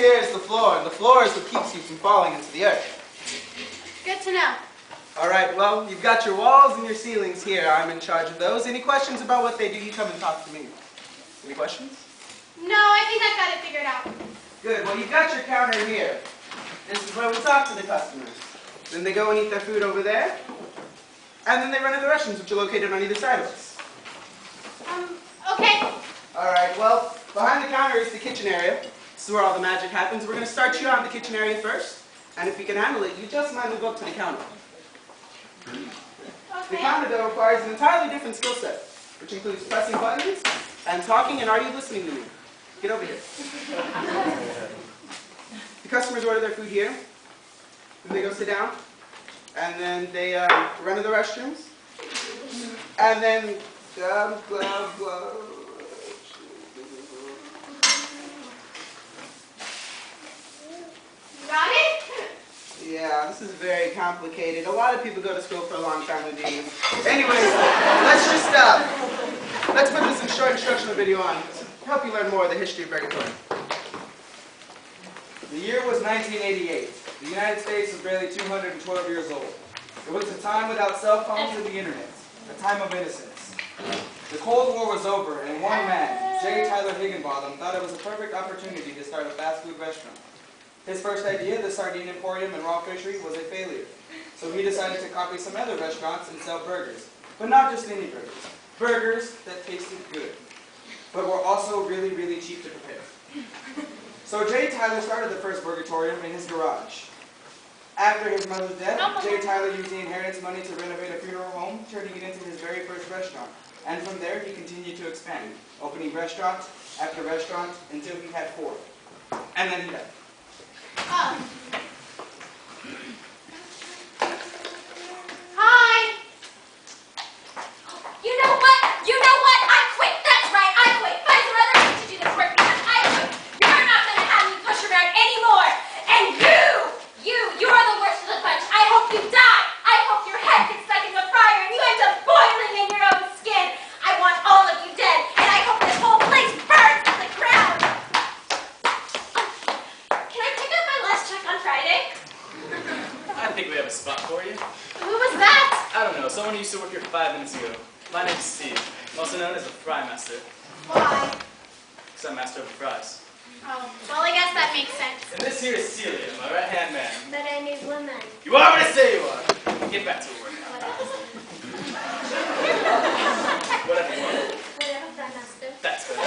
here is the floor, and the floor is what keeps you from falling into the earth. Good to know. All right, well, you've got your walls and your ceilings here. I'm in charge of those. Any questions about what they do, you come and talk to me. Any questions? No, I think I've got it figured out. Good. Well, you've got your counter here. This is where we talk to the customers. Then they go and eat their food over there. And then they run to the restrooms, which are located on either side of us. Okay. All right, well, behind the counter is the kitchen area. This is where all the magic happens. We're going to start you out in the kitchen area first. And if you can handle it, you just might move up to the counter. Okay. The counter, though, requires an entirely different skill set, which includes pressing buttons and talking and are you listening to me? Get over here. The customers order their food here. Then they go sit down. And then they run to the restrooms. And then blah, blah, blah. Got it? Yeah, this is very complicated. A lot of people go to school for a long time to do this. Anyways, let's put this short instructional video on to help you learn more of the history of purgatory. The year was 1988. The United States was barely 212 years old. It was a time without cell phones and the internet, a time of innocence. The Cold War was over, and one man, J. Tyler Hagen, thought it was a perfect opportunity to start a fast food restaurant. His first idea, the Sardine Emporium and Raw Fishery, was a failure. So he decided to copy some other restaurants and sell burgers. But not just any burgers. Burgers that tasted good, but were also really, really cheap to prepare. So J. Tyler started the first burgatorium in his garage. After his mother's death, J. Tyler used the inheritance money to renovate a funeral home, turning it into his very first restaurant. And from there, he continued to expand, opening restaurant after restaurant until he had 4. And then he died. Hi. You know what? I quit. That's right, I quit. Find some other way to do this work because I quit. You're not going to have me push around anymore. And you are the worst of the bunch. I hope you die. I hope your head gets stuck in the fryer and you end up boiling in your own skin. I want all of you dead, and I hope this whole place burns to the ground. Can I pick up my last check on Friday? I think we have a spot for you. Who was that? I don't know, someone who used to work here 5 minutes ago. My name's Steve, also known as the Fry Master, Why? because I'm master of the fries. Oh, well, I guess that makes sense. And this here is Celia, my right-hand man. The name is Woman. You are what I say you are! Get back to work now. Whatever you want. Whatever, Fry Master. That's good.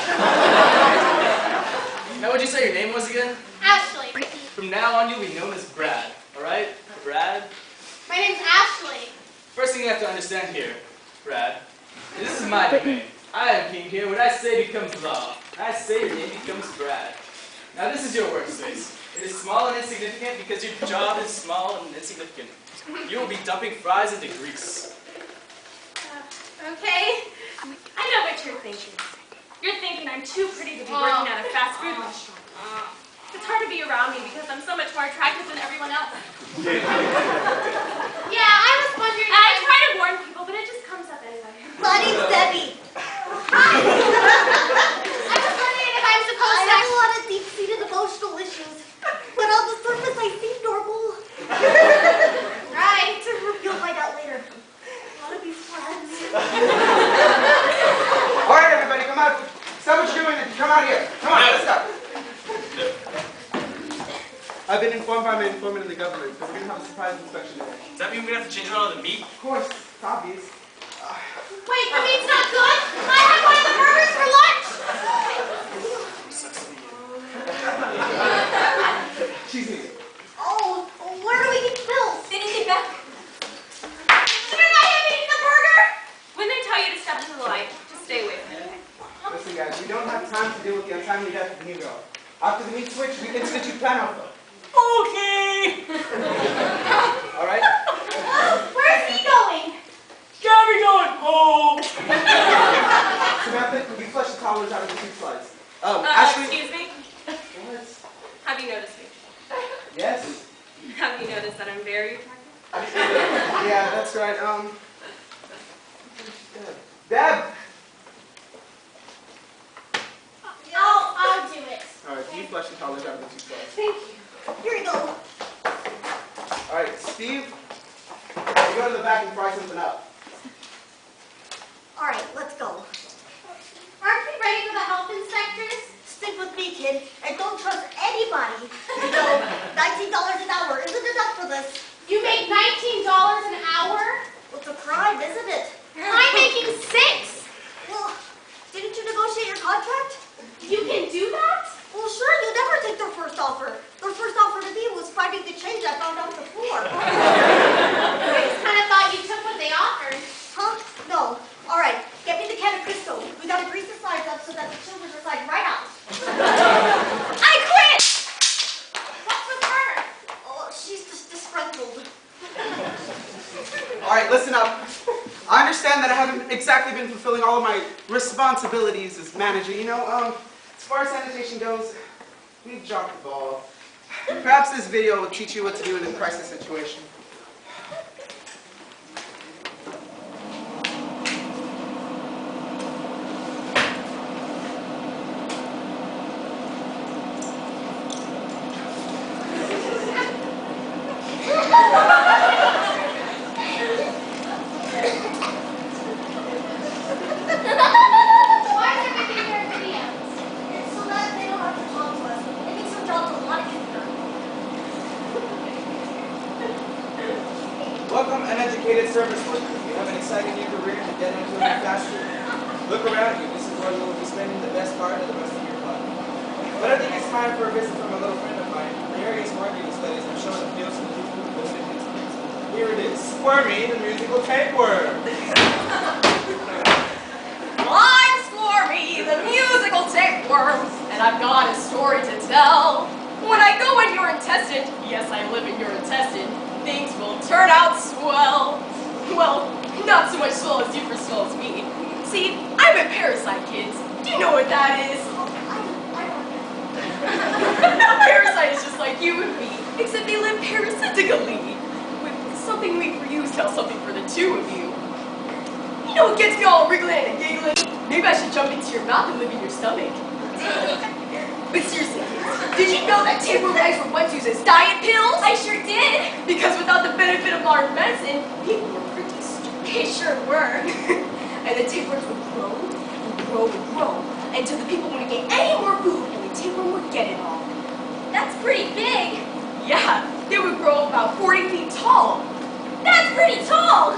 Now, what'd you say your name was again? Ashley. From now on, you'll be known as Brad, alright? Brad? My name's Ashley. First thing you have to understand here, Brad, this is my domain. I am king here. What I say becomes law. I say your name becomes Brad. Now this is your workspace. It is small and insignificant because your job is small and insignificant. You will be dumping fries into grease. Okay. I know what you're thinking. You're thinking I'm too pretty to be working at a fast food restaurant. It's hard to be around me because I'm so much more attractive than everyone else. Yeah, I was wondering. I try to warn people, but it just comes up anyway. My name's Debbie. I was wondering if I'm supposed I to. have a lot of deep-seated emotional issues, but on the surface I seem normal. Right. You'll find out later. Want to be friends? All right, everybody, come out. Stop what you're doing and come out here. Come on, let's go. I've been informed by my informant in the government that we're going to have a surprise inspection today. Does that mean we have to change all of the meat? Of course, it's obvious. Wait, the meat's not good? I had one of the burgers for lunch. She's me. Oh, where do we get bills? Anything back? Shouldn't I have eaten the burger? When they tell you to step into the light, just stay away from it. Listen, guys, we don't have time to deal with the untimely death of the new girl. After the meat switch, we can institute plan alpha. Okay! All right? Where's he going? Gotta be going home! Samantha, can you flush the toddlers out of the soup slides? Ashley. Excuse me? What? Have you noticed me? Yes. Have you noticed that I'm very attractive? Yeah, that's right. Deb! I'll do it. All right, can you flush the toddlers out of the soup slides? Steve, you go to the back and fry something up. All right, let's go. Aren't we ready for the health inspectors? Stick with me, kid, and don't trust anybody. You know, $19 an hour isn't enough for this. You make $19 an hour? Well, it's a crime, isn't it? I'm making $6. Well, didn't you negotiate your contract? You can do that? Well, sure, you never take their first offer. Their first offer to me was finding the change I found on the floor. I just kind of thought you took what they offered. Huh? No. All right, get me the can of Crisco. We gotta grease the sides up so that the children are slide right out. I quit! What's with her? Oh, she's just disgruntled. All right, listen up. I understand that I haven't exactly been fulfilling all of my responsibilities as manager. You know, as far as sanitation goes, we've dropped the ball. Perhaps this video will teach you what to do in a crisis situation. Why is everything here in videos? It's so that they don't have to talk to us. It makes our jobs a lot easier. Welcome, uneducated service workers. You have an exciting new career to get into a new fast food. Look around you. This is where you will be spending the best part of the rest of your life. But I think it's time for a visit from a little friend of mine. Various marketing studies have shown appeals to people with limited instincts. Here it is. Squirmy, the musical tapeworm. I'm Squirmy, the musical tapeworm, and I've got a story to tell. When I go in your intestine, yes, I live in your intestine, things will turn out swell. Well, not so much swell as you for swell as me. See, I'm a parasite, kids. Do you know what that is? A parasite is just like you and me, except they live parasitically, with something weak for you tell something for the two of you. You know what gets me all wriggling and giggling? Maybe I should jump into your mouth and live in your stomach. But seriously, did you know that tapeworm eggs were once used as diet pills? I sure did. Because without the benefit of modern medicine, people were pretty stupid. They sure were. And the tapeworms would grow and grow and grow until the people wouldn't get any more food and the tapeworm would get it all. That's pretty big. Yeah, they would grow about 40 feet tall. That's pretty tall.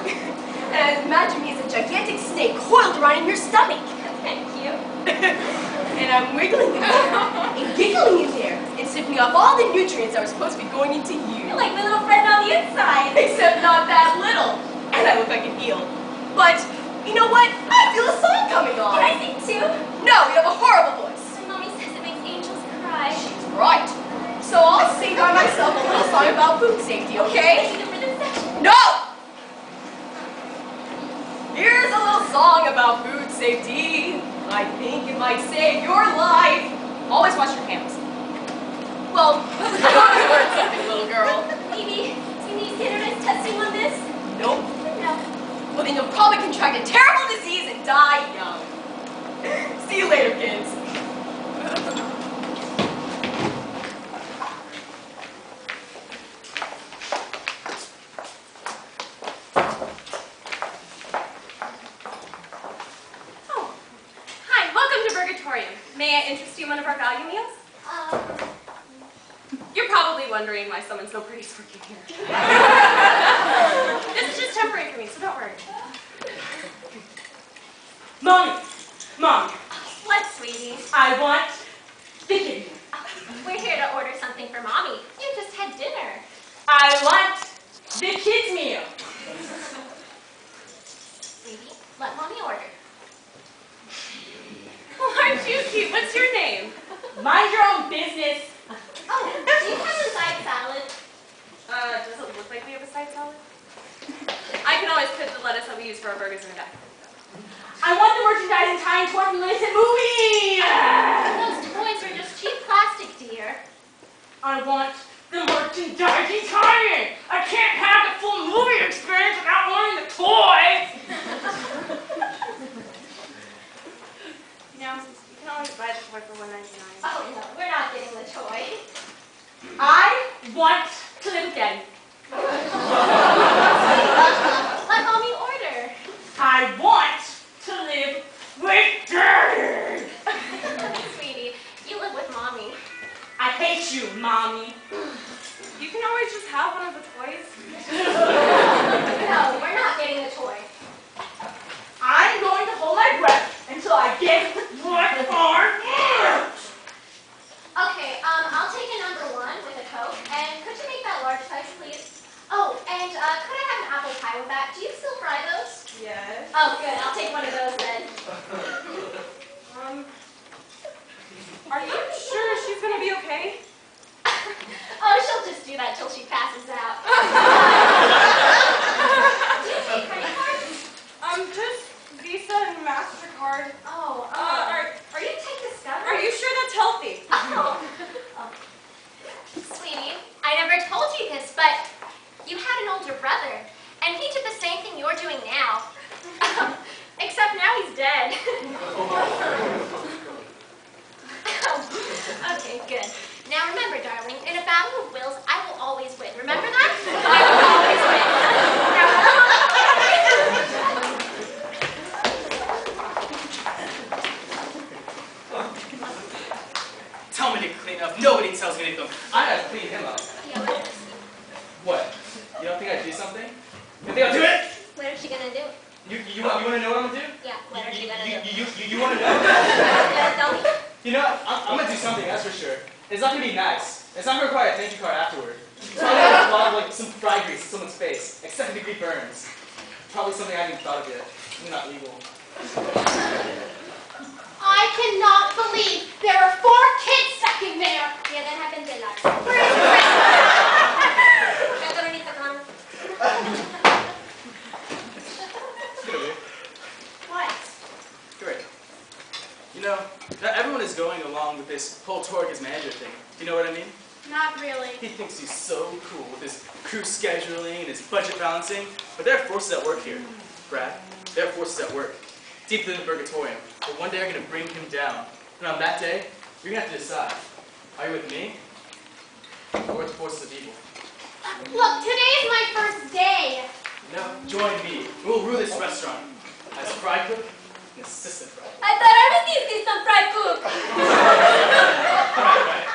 And imagine me as a gigantic snake coiled around in your stomach. Thank you. And I'm wiggling in there and giggling in there and sipping up all the nutrients that were supposed to be going into you. You're like my little friend on the inside. Except not that little. And I look like an eel. But, you know what? I feel a song coming on. Can I sing too? No, you have a horrible voice. My mommy says it makes angels cry. She's right. So I'll sing by myself a little song about food safety, okay? Thank you for this section. No! Here's a little song about food safety. I think it might save your life. Always wash your hands. Well, I hope you learned something, little girl. Maybe. Do you need standardized testing on this? Nope. No. Well, then you'll probably contract a terrible disease and die young. See you later, kids. Oh. Hi, welcome to Burgatorium. May I interest you in one of our value meals? You're probably wondering why someone so pretty is working here. This is just temporary for me, so don't worry. Mommy! Mommy! What, sweetie? I want the kid. We're here to order something for Mommy. You just had dinner. I want the kids meal. Sweetie, let Mommy order. Oh, aren't you cute? What's your name? Mind your own business. Oh, do you have a side salad? Does it look like we have a side salad? I can always put the lettuce that we use for our burgers in the back. I want the merchandising tying to our recent movie. Those toys are just cheap plastic, dear. I want the merchandising tie-in. I can't have the full movie experience without wanting the toys. You know, you can always buy the toy for $1.99. Oh, no, we're not getting the toy. I want to live with Daddy. Let mommy order. I want to live with Daddy. Sweetie, you live with mommy. I hate you, Mommy. You can always just have one of the toys. No, we're not getting a toy. I'm going to hold my breath until I get what I want. Okay, I'll take a number 1 with a Coke, and could you make that large size, please? Oh, and could I have an apple pie with that? Do you still fry those? Yes. Oh, good. I'll take one of those then. Are you sure she's gonna be okay? Oh, she'll just do that till she passes out. Do you take credit cards? Just Visa and MasterCard. Oh, Are you take Discover? you sure that's healthy? Oh. Sweetie, I never told you this, but you had an older brother, and he did the same thing you're doing now. Except now he's dead. Okay, good. Now remember, darling, in a battle of wills, I will always win. Remember that? I will always win. Tell me to clean up. Nobody tells me to go. I gotta clean him up. Yeah, what? What? You don't think I'd do something? You think I'll do it? What is she gonna do? You want to know what I'm gonna do? Yeah, what is she gonna do? You want to know? Yeah, tell me. You know what? I'm gonna do something, that's for sure. It's not gonna be nice. It's not gonna require a thank you card afterward. It's probably gonna involve like some fry grease in someone's face, like 2nd-degree burns. Probably something I haven't even thought of yet. Something not legal. I cannot believe there are 4 kids stuck in there. Yeah, that happens a lot. What? Great. You know, not everyone is going along with this whole Torg as manager thing. You know what I mean? Not really. He thinks he's so cool with his crew scheduling and his budget balancing, but there are forces at work here, Brad. There are forces at work, deep within the Purgatorium, that one day are going to bring him down. And on that day, you're going to have to decide, are you with me, or with the forces of evil? Look, today is my first day. No, join me. We'll rule this restaurant as fry cook and assistant fry cook. I thought I was the assistant fry cook. Right.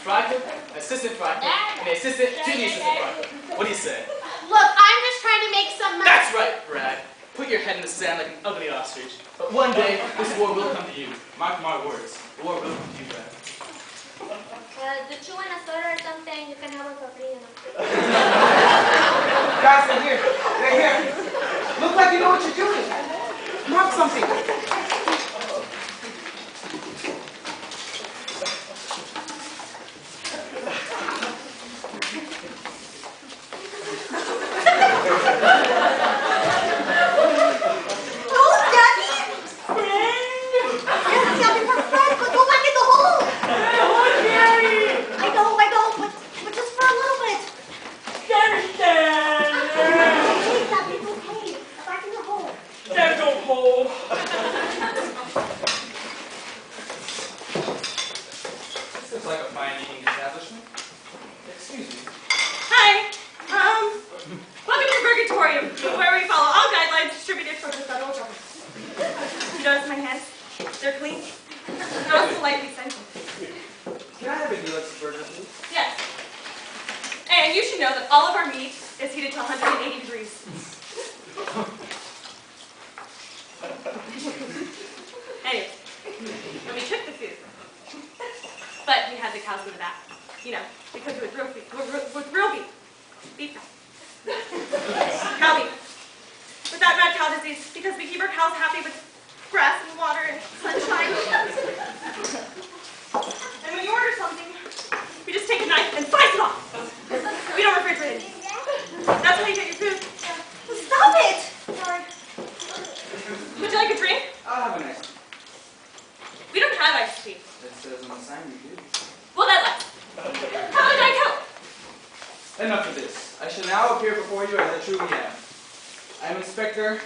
Fry cook, assistant fry cook, and the assistant to the assistant fry cook. What do you say? Look, I'm just trying to make some money. That's right, Brad. Put your head in the sand like an ugly ostrich. But one day, this war will come to you. Mark my words. The war will come to you, Brad. Did you want a soda or something? You can have one for free. Guys, they're here. They're here. Look like you know what you're doing. Mark something. Enough of this. I shall now appear before you as I truly am. I am Inspector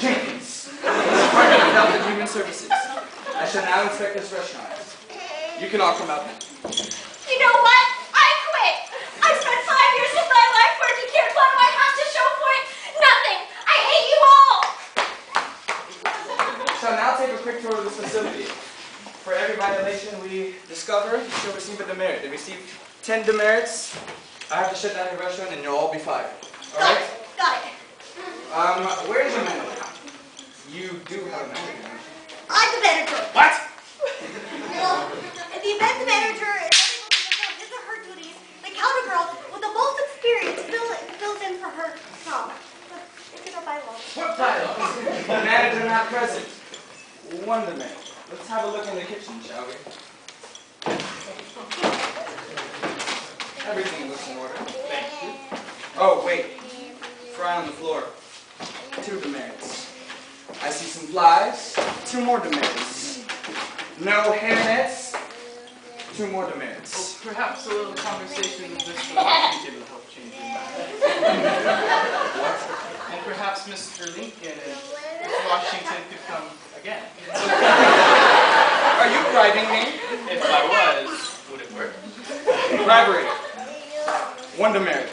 Jenkins, Department of Health and Human Services. I shall now inspect this restaurant. You can all come out now. You know what? I quit. I spent shall now take a quick tour of this facility. For every violation we discover, you shall receive a demerit. They receive 10 demerits. I have to shut down your restaurant and you'll all be fired. Alright? Got it. Where is the manager? You do have a manager. I'm the manager. What? Well, in the event the manager is unable to fulfill his or her duties, the counter girl with the most experience fills in for her job. It's in our bylaws. What bylaws? The manager not present. One demerit. Let's have a look in the kitchen, shall we? Everything looks in order. Thank you. Oh, wait. Fry on the floor. 2 demerits. I see some flies. 2 more demerits. No hairnets. 2 more demerits. Perhaps a little conversation with Mr. Washington will help change your mind. What? And perhaps Mr. Lincoln and Mr. Washington could come again. Are you bribing me? If I was, would it work? Bribery. 1 demerit.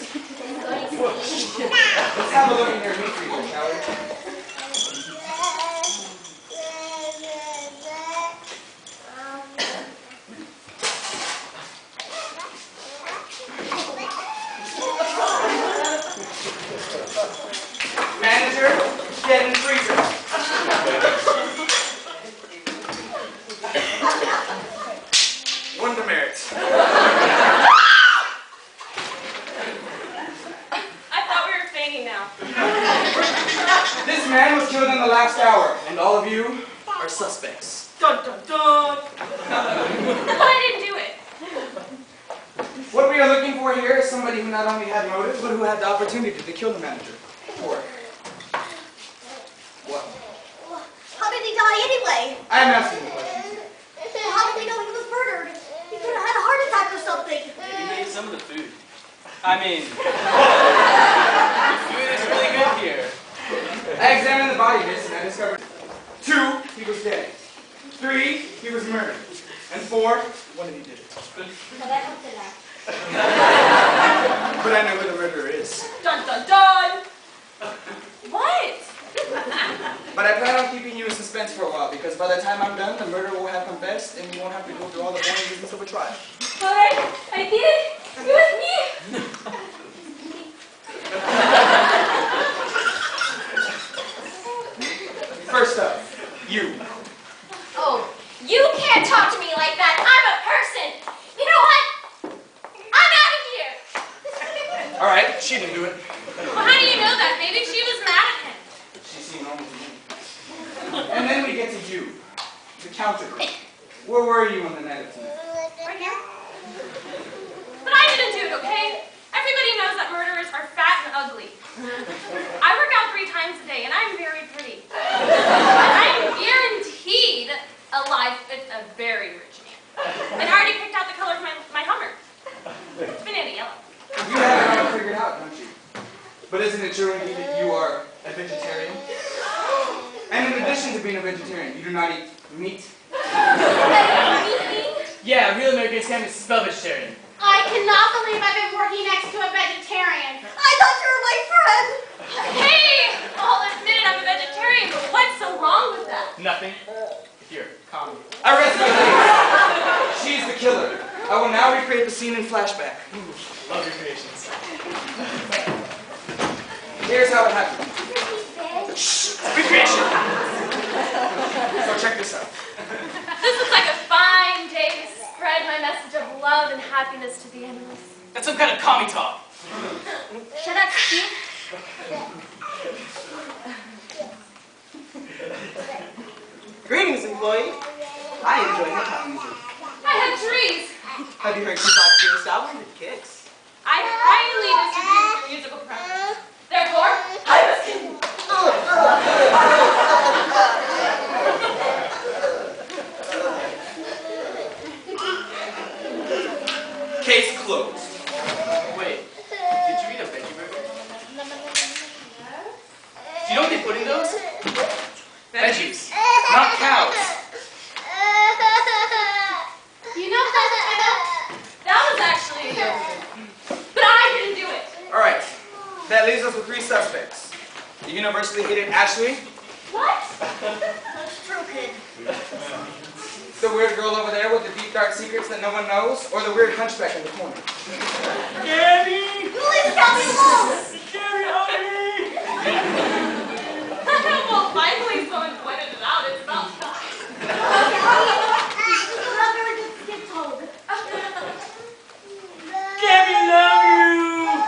Let's have a look in your meat freezer, shall we? Manager, get in the freezer. One demerit. I thought we were feigning now. This man was killed in the last hour, and all of you are suspects. Dun dun dun! Well, I didn't do it. What we are looking for here is somebody who not only had motive, but who had the opportunity to kill the manager. Or what? Well, how did he die anyway? I am asking the question. Well, how did we know he was murdered? He could have had a heart attack or something. Maybe he ate some of the food. I mean, the food is really good here. I examined the body, Miss, and I discovered 2, he was dead. 3, he was murdered. And 4, one of you did it. But I know who the murderer is. Dun dun dun! What? But I plan on keeping you in suspense for a while, because by the time I'm done, the murderer will have confessed, and you won't have to go through all the boring business of a trial. Alright, I did it. It was me. First up, you. Oh, you can't talk to me like that. I'm a person. You know what? I'm out of here. All right, she didn't do it. Well, how do you know that? Maybe she was mad at him. She seemed normal to me. And then we get to you, the counter girl. Where were you on the night of tonight? Right here. But I didn't do it, okay? Everybody knows that murderers are fat and ugly. I work out 3 times a day, and I'm very pretty. And I'm guaranteed a life with a very rich man. And I already picked out the color of my Hummer. It's banana yellow. You have it all figured out, don't you? But isn't it true indeed that you are a vegetarian? And in addition to being a vegetarian, you do not eat meat? Yeah, real Americans can't spell vegetarian. I cannot believe I've been working next to a vegetarian. I thought you were my friend. Hey! I'll admit it, I'm a vegetarian, but what's so wrong with that? Nothing. Here, calm. Arrest my lady. She's the killer. I will now recreate the scene in flashback. Love your creations. Here's how it happened. Shh! Recreation! So check this out. This looks like a fine day to spread my message of love and happiness to the animals. That's some kind of commie talk. Shut up, Steve. Greetings, employee. I enjoy your time. I have trees. Have you heard Tupac's newest album? It kicks. I highly disagree with your musical preference. Therefore, I must continue. Case closed. Wait, did you eat a veggie burger? Do you know what they put in those? Veggies, not cows. You know that? That was actually a joke. But I didn't do it. All right. That leaves us with 3 suspects. The universally hated Ashley, What? That's true, The weird girl over there with the deep dark secrets that no one knows? Or the weird hunchback in the corner? Gabby! You leave Gabby alone! Gabby, help me! Well, finally someone pointed it out. It's about time. You'll have very good skin tone. Gabby, love you!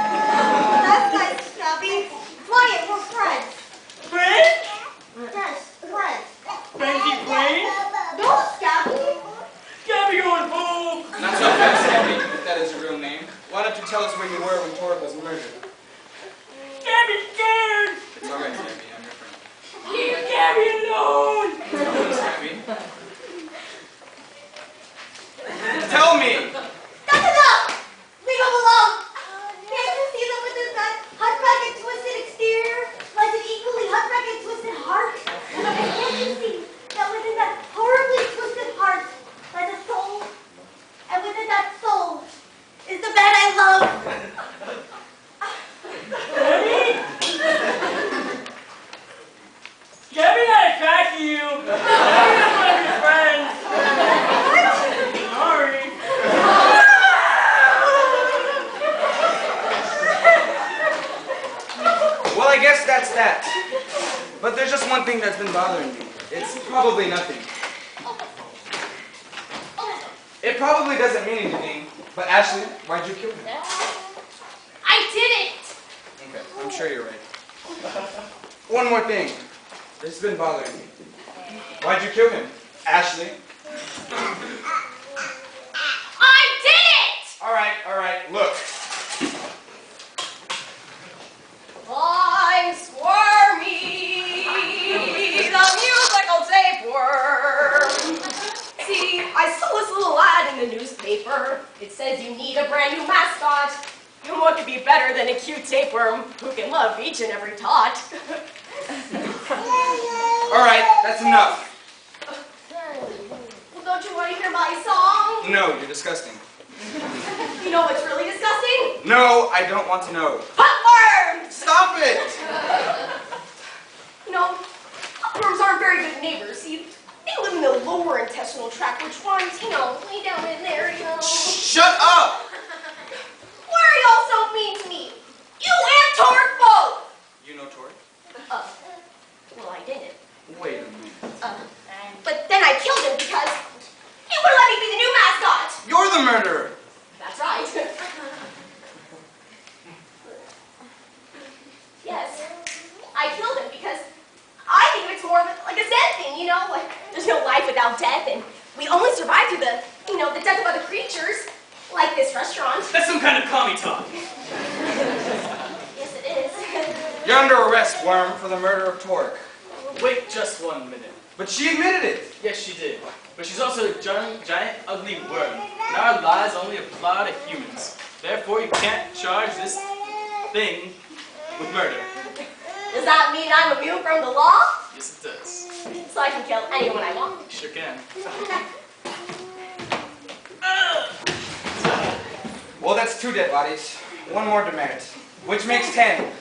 That's nice, Gabby. Quiet, we're friends. Friends? Yes, friends. Friendly friends? No, Gabby. Gabby, you're a fool! Not so fast, Gabby, if that is your real name. Why don't you tell us where you were when Torque was murdered? Gabby's scared! It's alright, Gabby, I'm your friend. Leave Gabby alone! Please, Gabby. Tell me! That's enough! Leave him alone! Can't you see that with that hunchback and twisted exterior lies an equally hunchback and twisted heart? And can't you see that within that horribly twisted heart lies a soul? And within that soul is the man I love. Gabby? Gabby, I attacked you! I'm just one of your friends! Sorry. Well, I guess that's that. But there's just one thing that's been bothering me. It's probably nothing. It probably doesn't mean anything, but Ashley, why'd you kill him? I didn't. Okay, I'm sure you're right. One more thing. This has been bothering me. Why'd you kill him? Ashley? I didn't. Alright, look. I'm squirmy, the musical tapeworm. See, I saw this little ad in the newspaper. It says you need a brand new mascot. And what could be better than a cute tapeworm who can love each and every tot? Alright, that's enough. Well, don't you want to hear my song? No, you're disgusting. You know what's really disgusting? No, I don't want to know. Hookworms! Stop it! You know, hookworms aren't very good neighbors. See, they live in the lower intestinal tract, which runs, you know, way down in there, you know. Shut up! Why are you all so mean to me? You and Torque both! You know Tori? Well, I didn't. Wait a minute. But then I killed him because he wouldn't let me be the new mascot. You're the murderer! That's right. Yes, I killed him because I think it's more like a Zen thing, you know? Like, there's no life without death, and we only survive through the, you know, the death of other creatures, like this restaurant. That's some kind of commie talk. Yes, it is. You're under arrest, Worm, for the murder of Torque. Wait just 1 minute. But she admitted it! Yes, she did. But she's also a giant ugly worm. And our lies only apply to humans. Therefore, you can't charge this thing with murder. Does that mean I'm immune from the law? Yes, it does. So I can kill anyone I want. You sure can. Well, that's 2 dead bodies. 1 more demerit. Which makes 10.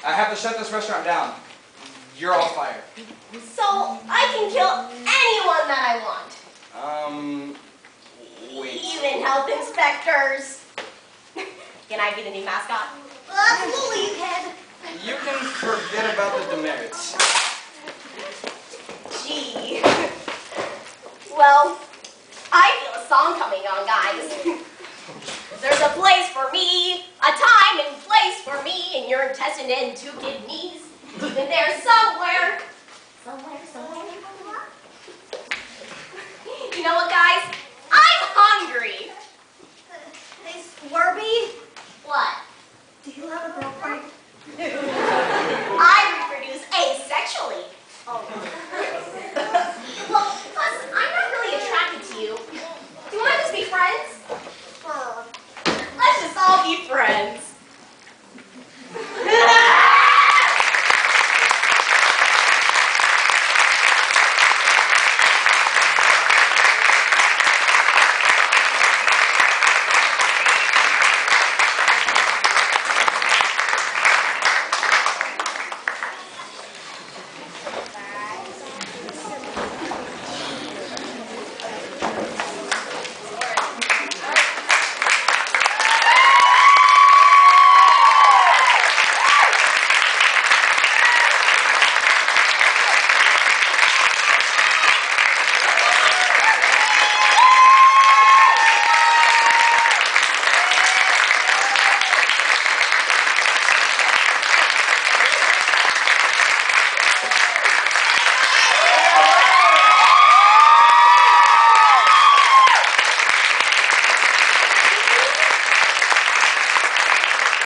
I have to shut this restaurant down. You're all fired. So I can kill anyone that I want. Wait. Even health inspectors. Can I be the new mascot? Absolutely, you can. You can forget about the demerits. Gee. Well, I feel a song coming on, guys. There's a place for me, a time and place for me, and your intestine and 2 kidneys. Even there somewhere, somewhere,